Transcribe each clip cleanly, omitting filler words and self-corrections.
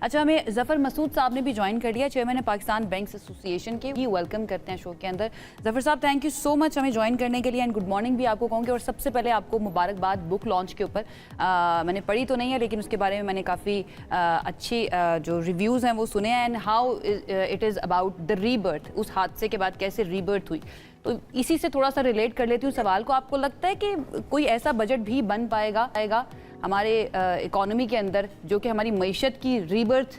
अच्छा, हमें जफ़र मसूद साहब ने भी ज्वाइन कर लिया, चेयरमैन पाकिस्तान बैंक्स एसोसिएशन के। ही वेलकम करते हैं शो के अंदर। जफ़र साहब, थैंक यू सो मच हमें ज्वाइन करने के लिए एंड गुड मॉर्निंग भी आपको कहूँगी। और सबसे पहले आपको मुबारकबाद बुक लॉन्च के ऊपर। मैंने पढ़ी तो नहीं है लेकिन उसके बारे में मैंने काफ़ी अच्छी जो रिव्यूज़ हैं वो सुने हैं and how it is about the rebirth. उस हादसे के बाद कैसे रीबर्थ हुई, तो इसी से थोड़ा सा रिलेट कर लेती हूँ सवाल को। आपको लगता है कि कोई ऐसा बजट भी बन पाएगा हमारे इकोनॉमी के अंदर जो कि हमारी मईशत की रीबर्थ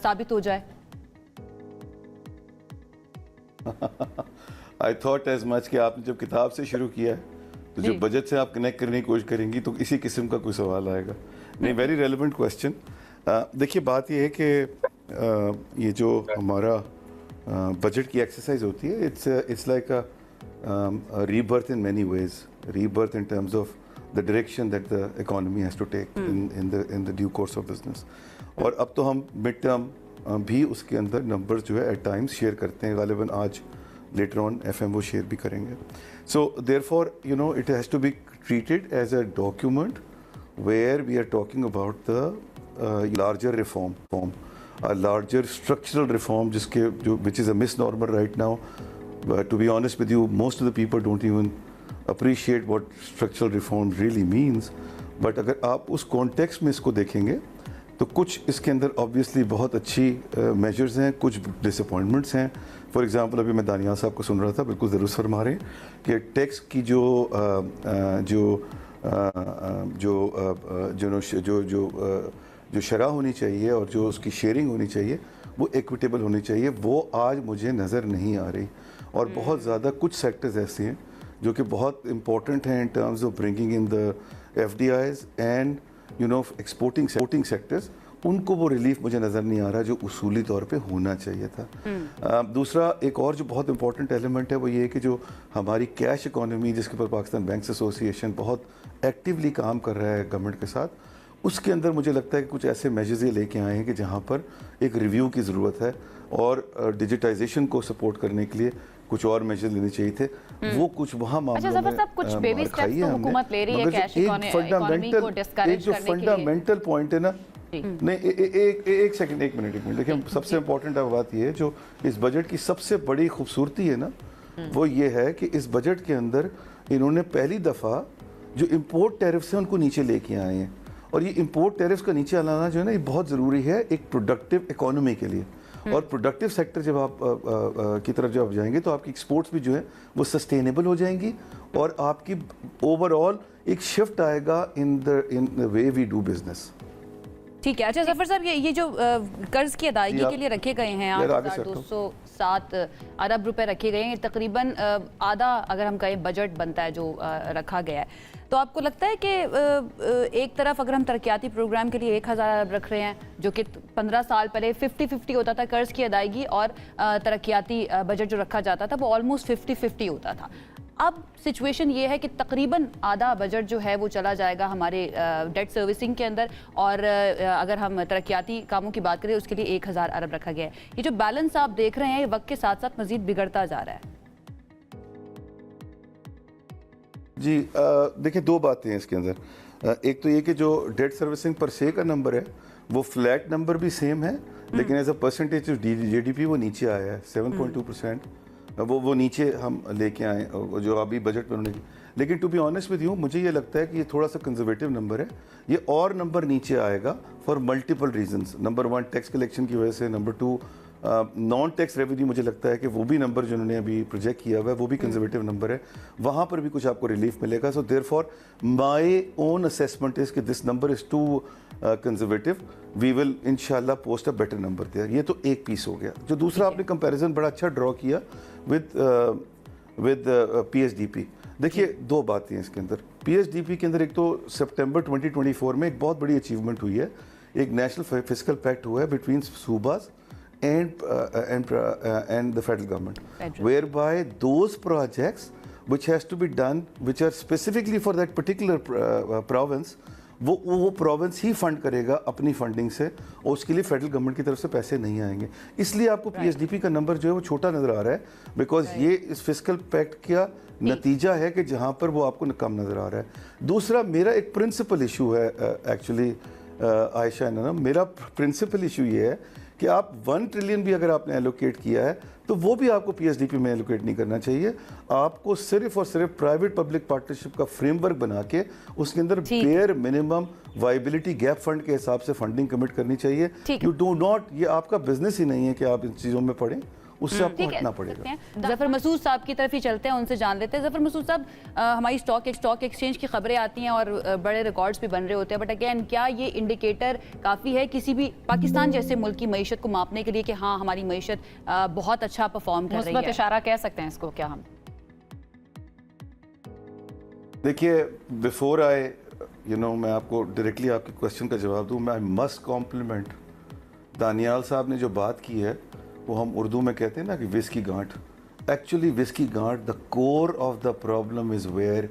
साबित हो जाए? आई थॉट एज मच कि आपने जब किताब से शुरू किया है तो जो बजट से आप कनेक्ट करने की कोशिश करेंगी तो इसी किस्म का कोई सवाल आएगा। नहीं, वेरी रेलिवेंट क्वेश्चन। देखिए, बात ये है कि ये जो हमारा बजट की एक्सरसाइज होती है, it's like a rebirth in many ways. Rebirth in terms of the direction that the economy has to take in the due course of business. और अब तो हम मिड टर्म भी उसके अंदर नंबर्स जो है एट टाइम्स शेयर करते हैं, गालिबन आज लेटर ऑन एफएमओ शेयर भी करेंगे। So therefore you know it has to be treated as a document where we are talking about the larger reform, a larger structural reform जिसके जो which is a misnomer right now. But to be honest with you, most of the people don't even appreciate what structural reform really means. But अगर आप उस context में इसको देखेंगे तो कुछ इसके अंदर ऑब्वियसली बहुत अच्छी मेजर्स हैं, कुछ डिसअपॉइंटमेंट्स हैं। फॉर एग्जांपल अभी मैं दानिया साहब को सुन रहा था, बिल्कुल दुरुस्त फरमा रहे हैं कि टैक्स की जो शरह होनी चाहिए और जो उसकी शेयरिंग होनी चाहिए वो इक्विटेबल होनी चाहिए, वो आज मुझे नज़र नहीं आ रही। और बहुत ज़्यादा कुछ सेक्टर्स ऐसे हैं जो कि बहुत इंपॉर्टेंट हैं in terms of bringing in the FDIs and you know exporting sectors, उनको वो रिलीफ मुझे नज़र नहीं आ रहा जो उसूली तौर पे होना चाहिए था। दूसरा एक और जो बहुत इंपॉर्टेंट एलिमेंट है वो ये है कि जो हमारी कैश इकोनॉमी जिसके ऊपर पाकिस्तान बैंक्स एसोसिएशन बहुत एक्टिवली काम कर रहा है गवर्नमेंट के साथ, उसके अंदर मुझे लगता है कि कुछ ऐसे मेजर्स ये लेके आए हैं कि जहाँ पर एक रिव्यू की ज़रूरत है और डिजिटाइजेशन को सपोर्ट करने के लिए कुछ और मेजर लेने चाहिए थे। वो कुछ वहाँ मामलों में कुछ बेबी स्टेप्स तो हुकूमत ले रही है कैश इकोनॉमी को डिस्करेज करने के लिए। फंडामेंटल पॉइंट है ना, नहीं एक सेकंड, एक मिनट देखिए, सबसे इम्पोर्टेंट बात ये है जो इस बजट की सबसे बड़ी खूबसूरती है ना, वो ये है कि इस बजट के अंदर इन्होंने पहली दफ़ा जो इम्पोर्ट टैरिफ्स हैं उनको नीचे लेके आए हैं। और ये इंपोर्ट टैरिफ्स का नीचे लाना जो है ना, ये बहुत ज़रूरी है एक प्रोडक्टिव इकोनॉमी के लिए। और प्रोडक्टिव सेक्टर जब आप की तरफ जब आप जाएंगे तो आपकी एक्सपोर्ट्स भी जो है वो सस्टेनेबल हो जाएंगी और आपकी ओवरऑल एक शिफ्ट आएगा in the way we do business. ठीक है। अच्छा जफर साहब, ये जो कर्ज की अदायगी के लिए रखे गए हैं 8,207 अरब रुपए रखे गए हैं, तकरीबन आधा अगर हम कहें बजट बनता है जो रखा गया है, तो आपको लगता है कि एक तरफ अगर हम तरक्याती प्रोग्राम के लिए 1,000 अरब रख रहे हैं जो कि 15 साल पहले 50-50 होता था, कर्ज की अदायगी और तरक्याती बजट जो रखा जाता था वो ऑलमोस्ट 50-50 होता था, अब सिचुएशन ये है कि तकरीबन आधा बजट जो है वो चला जाएगा हमारे डेट सर्विसिंग के अंदर और अगर हम तरक्याती कामों की बात करें उसके लिए 1,000 अरब रखा गया है। ये जो बैलेंस आप देख रहे हैं ये वक्त के साथ साथ मजीद बिगड़ता जा रहा है। जी देखिए, दो बातें हैं इसके अंदर। एक तो ये कि जो डेट सर्विसिंग पर से का नंबर है वो फ्लैट नंबर भी सेम है, लेकिन as a percentage of GDP वो नीचे आया है 7.2%। वो नीचे हम लेके आए जो अभी बजट में उन्होंने। लेकिन to be honest with you, मुझे ये लगता है कि ये थोड़ा सा कंजर्वेटिव नंबर है। ये और नंबर नीचे आएगा for multiple reasons. Number 1 tax collection की वजह से, नंबर 2 नॉन टैक्स रेवेन्यू, मुझे लगता है कि वो भी नंबर जो उन्होंने अभी प्रोजेक्ट किया हुआ है वो भी कंजर्वेटिव नंबर है, वहाँ पर भी कुछ आपको रिलीफ मिलेगा। So therefore my own assessment is कि this number is too conservative, we will इंशाल्लाह post a better number there. ये तो एक पीस हो गया। जो दूसरा आपने कंपैरिजन बड़ा अच्छा ड्रॉ किया विद पीएसडीपी। देखिए, दो बातें हैं इसके अंदर। पीएसडीपी के अंदर एक तो सितंबर 2024 में एक बहुत बड़ी अचीवमेंट हुई है, एक नेशनल फिस्कल पैक्ट हुआ है between सूबाज and the federal government, whereby those projects which has to be done, which are specifically for that particular province, वो प्रोविंस ही फंड करेगा अपनी फंडिंग से और उसके लिए फेडरल गवर्नमेंट की तरफ से पैसे नहीं आएंगे। इसलिए आपको पीएसडीपी का नंबर जो है वो छोटा नज़र आ रहा है, बिकॉज ये इस फिस्कल पैक्ट का नतीजा है कि जहाँ पर वो आपको कम नज़र आ रहा है। दूसरा, मेरा एक प्रिंसिपल इशू है एक्चुअली आयशा है ना, मेरा प्रिंसिपल इशू ये है कि आप 1 ट्रिलियन भी अगर आपने एलोकेट किया है तो वो भी आपको पीएसडीपी में एलोकेट नहीं करना चाहिए। आपको सिर्फ और सिर्फ प्राइवेट पब्लिक पार्टनरशिप का फ्रेमवर्क बना के उसके अंदर bare minimum viability gap fund के हिसाब से फंडिंग कमिट करनी चाहिए। यू डू नॉट, ये आपका बिजनेस ही नहीं है कि आप इन चीज़ों में पड़ें, उससे आपको हटना पड़ेगा। जफर मसूद साहब की तरफ ही चलते हैं, उनसे जान लेते हैं। जफर मसूद साहब, हमारी स्टॉक एक्सचेंज की खबरें आती हैं और बड़े रिकॉर्ड्स भी बन रहे होते हैं, बट अगेन क्या ये इंडिकेटर काफ़ी है किसी भी पाकिस्तान जैसे मुल्क की मईशत को मापने के लिए कि हाँ हमारी मईशत बहुत अच्छा परफॉर्म कर रही है? इशारा कह सकते हैं इसको क्या हम? देखिए, बिफोर आई मैं आपको डायरेक्टली आपके क्वेश्चन का जवाब दूं, मैं आई मस्ट कॉम्प्लीमेंट दानियाल साहब ने जो बात की है, वो हम उर्दू में कहते हैं ना कि विस्की गांठ। एक्चुअली विस्की गांठ, the core of the problem is where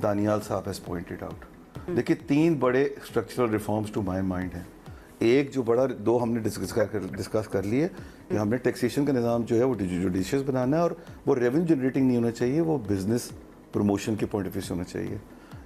Daniyal साहब हैज पॉइंटेड आउट। देखिए, 3 बड़े structural reforms to my mind हैं। एक जो बड़ा, 2 हमने डिस्कस कर लिए कि हमने टैक्सेशन का निज़ाम जो है वो जुडिशियस बनाना है और वो रेवेन्यू जनरेटिंग नहीं होना चाहिए, वो बिजनेस प्रमोशन के पॉइंट ऑफ व्यू से होना चाहिए।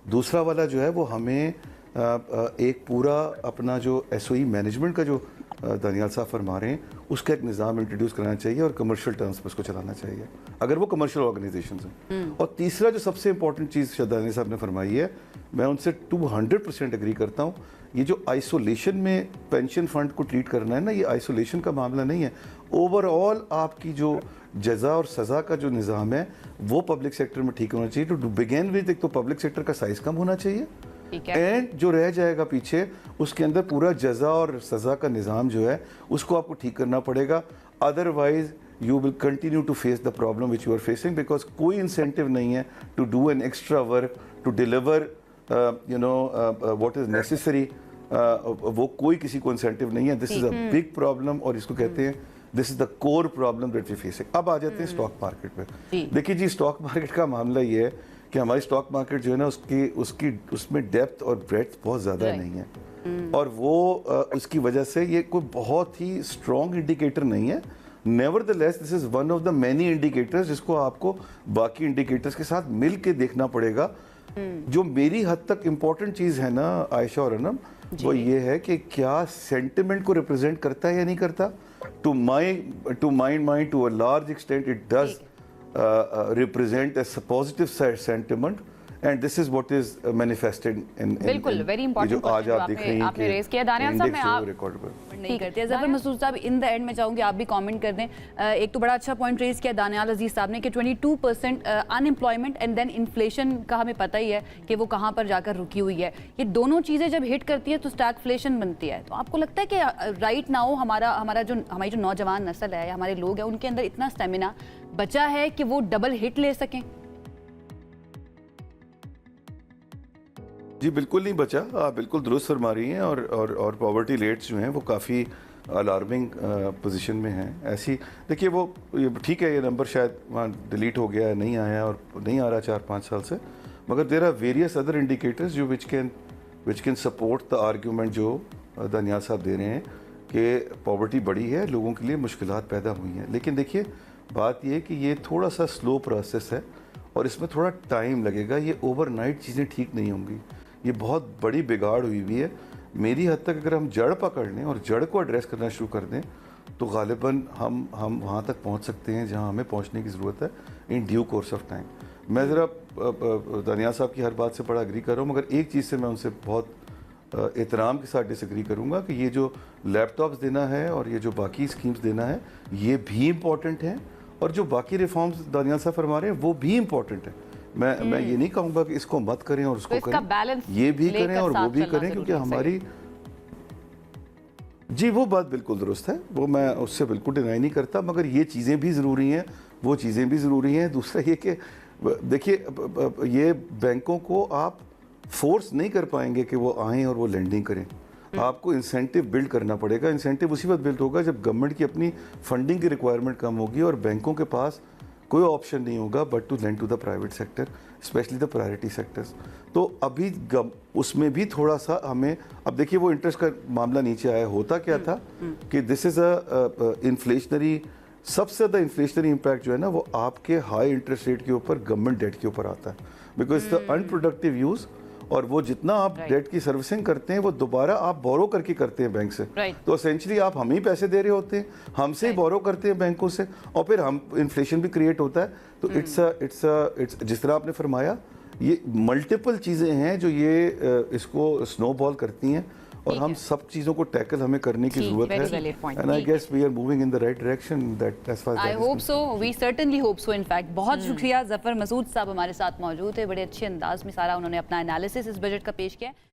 दूसरा वाला जो है वो हमें एक पूरा अपना जो एसओई मैनेजमेंट का जो दानियाल साहब फरमा रहे हैं, उसका एक निज़ाम इंट्रोड्यूस कराना चाहिए और कमर्शियल टर्म्स पर उसको चलाना चाहिए अगर वो कमर्शियल ऑर्गेनाइजेशन हैं। और तीसरा जो सबसे इंपॉर्टेंट चीज़ दानियाल साहब ने फरमाई है, मैं उनसे 200% एग्री करता हूँ। ये जो आइसोलेशन में पेंशन फंड को ट्रीट करना है ना, ये आइसोलेशन का मामला नहीं है। ओवरऑल आपकी जो जज़ा और सज़ा का जो निज़ाम है वो पब्लिक सेक्टर में ठीक होना चाहिए। टू बिगिन विद, एक तो पब्लिक सेक्टर का साइज़ कम होना चाहिए, एंड जो रह जाएगा पीछे उसके अंदर पूरा जज़ा और सज़ा का निज़ाम जो है उसको आपको ठीक करना पड़ेगा। Otherwise you will continue to face the problem which you are facing, because कोई इंसेंटिव नहीं है to do an extra work to deliver what is necessary. वो कोई किसी को इंसेंटिव नहीं है। This is a big problem और इसको कहते हैं this is the core problem that we facing. अब आ जाते हैं स्टॉक मार्केट पे। देखिए जी, स्टॉक मार्केट का मामला ये है कि हमारी स्टॉक मार्केट जो है ना उसमें डेप्थ और ब्रेड्थ बहुत ज़्यादा नहीं है और वो उसकी वजह से ये कोई बहुत ही स्ट्रॉन्ग इंडिकेटर नहीं है। Nevertheless this is one of the many indicators जिसको आपको बाकी इंडिकेटर्स के साथ मिल के देखना पड़ेगा। जो मेरी हद तक इम्पोर्टेंट चीज़ है ना आयशा और अनम, वो ये है कि क्या सेंटिमेंट को रिप्रेजेंट करता है या नहीं करता। To my mind to a large extent it does represent as a positive sentiment and this is what is manifested in बिल्कुल वेरी इंपॉर्टेंट जो आज आप देख रहे हैं आपने रेज किया। दानियाल साहब, मैं आप नहीं करते। जफर मसूद साहब, इन द एंड में चाहूंगी आप भी कमेंट कर दें। एक तो बड़ा अच्छा पॉइंट रेज किया दानियाल अजीज साहब ने कि 22% अनएम्प्लॉयमेंट एंड देन इन्फ्लेशन का हमें पता ही है कि वो कहाँ पर जाकर रुकी हुई है। ये दोनों चीज़ें जब हिट करती है तो स्टैगफ्लेशन बनती है। तो आपको लगता है कि राइट नाउ हमारी जो नौजवान नस्ल है या हमारे लोग हैं उनके अंदर इतना स्टेमिना बचा है कि वो डबल हिट ले सकें? जी बिल्कुल नहीं बचा, आप बिल्कुल दुरुस्त फरमा रही हैं और पॉवर्टी रेट्स जो हैं वो काफ़ी अलार्मिंग पोजीशन में हैं। ऐसी देखिए, वो ठीक है, ये नंबर शायद वहाँ डिलीट हो गया है, नहीं आया और नहीं आ रहा 4-5 साल से, मगर there are various other indicators जो which can support the argument जो दानियाल साहब दे रहे हैं कि पॉवर्टी बढ़ी है, लोगों के लिए मुश्किलात पैदा हुई हैं। लेकिन देखिए, बात यह कि ये थोड़ा सा स्लो प्रोसेस है और इसमें थोड़ा टाइम लगेगा। ये ओवरनाइट चीज़ें ठीक नहीं होंगी, ये बहुत बड़ी बिगाड़ हुई हुई है। मेरी हद तक अगर हम जड़ पकड़ लें और जड़ को एड्रेस करना शुरू कर दें तो गालिबन हम वहाँ तक पहुँच सकते हैं जहाँ हमें पहुँचने की ज़रूरत है in due course of time. मैं ज़रा दानियाल साहब की हर बात से बड़ा एग्री कर रहा हूँ, मगर एक चीज़ से मैं उनसे बहुत एहतराम के साथ डिसएग्री करूँगा कि ये जो लैपटॉप्स देना है और ये जो बाकी स्कीम्स देना है ये भी इम्पॉर्टेंट हैं और जो बाकी रिफॉर्म्स दानियाल साहब फरमा रहे हैं वो भी इम्पॉर्टेंट है। मैं ये नहीं कहूँगा कि इसको मत करें और उसको करें, ये भी करें और वो भी करें, क्योंकि हमारी जी वो बात बिल्कुल दुरुस्त है, वो मैं उससे बिल्कुल डिनाई नहीं करता, मगर ये चीज़ें भी ज़रूरी हैं, वो चीज़ें भी ज़रूरी हैं। दूसरा ये कि देखिए, ये बैंकों को आप फोर्स नहीं कर पाएंगे कि वो आएँ और वो लेंडिंग करें। आपको इंसेंटिव बिल्ड करना पड़ेगा। इंसेंटिव उसी वक्त बिल्ड होगा जब गवर्नमेंट की अपनी फंडिंग की रिक्वायरमेंट कम होगी और बैंकों के पास कोई ऑप्शन नहीं होगा but to lend to the private sector, specially the priority sectors. तो अभी उसमें भी थोड़ा सा हमें, अब देखिए वो इंटरेस्ट का मामला नीचे आया, होता क्या था कि दिस इज़ अ इन्फ्लेशनरी, सबसे ज़्यादा इन्फ्लेशनरी इम्पैक्ट जो है ना वो आपके हाई इंटरेस्ट रेट के ऊपर, गवर्नमेंट डेट के ऊपर आता है, बिकॉज द अनप्रोडक्टिव यूज़ और वो जितना आप डेट की सर्विसिंग करते हैं वो दोबारा आप बोरो करके करते हैं बैंक से, तो एसेंशली आप हम ही पैसे दे रहे होते हैं, हमसे ही बोरो करते हैं बैंकों से, और फिर हम इन्फ्लेशन भी क्रिएट होता है। तो इट्स जिस तरह आपने फरमाया, ये मल्टीपल चीज़ें हैं जो ये इसको स्नोबॉल करती हैं, और हम सब चीज़ों को टैकल हमें करने की ज़रूरत है। And I guess we are moving in the right direction, that as far I hope so, we certainly hope so. In fact बहुत शुक्रिया, जफर मसूद साहब हमारे साथ मौजूद है, बड़े अच्छे अंदाज में सारा उन्होंने अपना एनालिसिस इस बजट का पेश किया।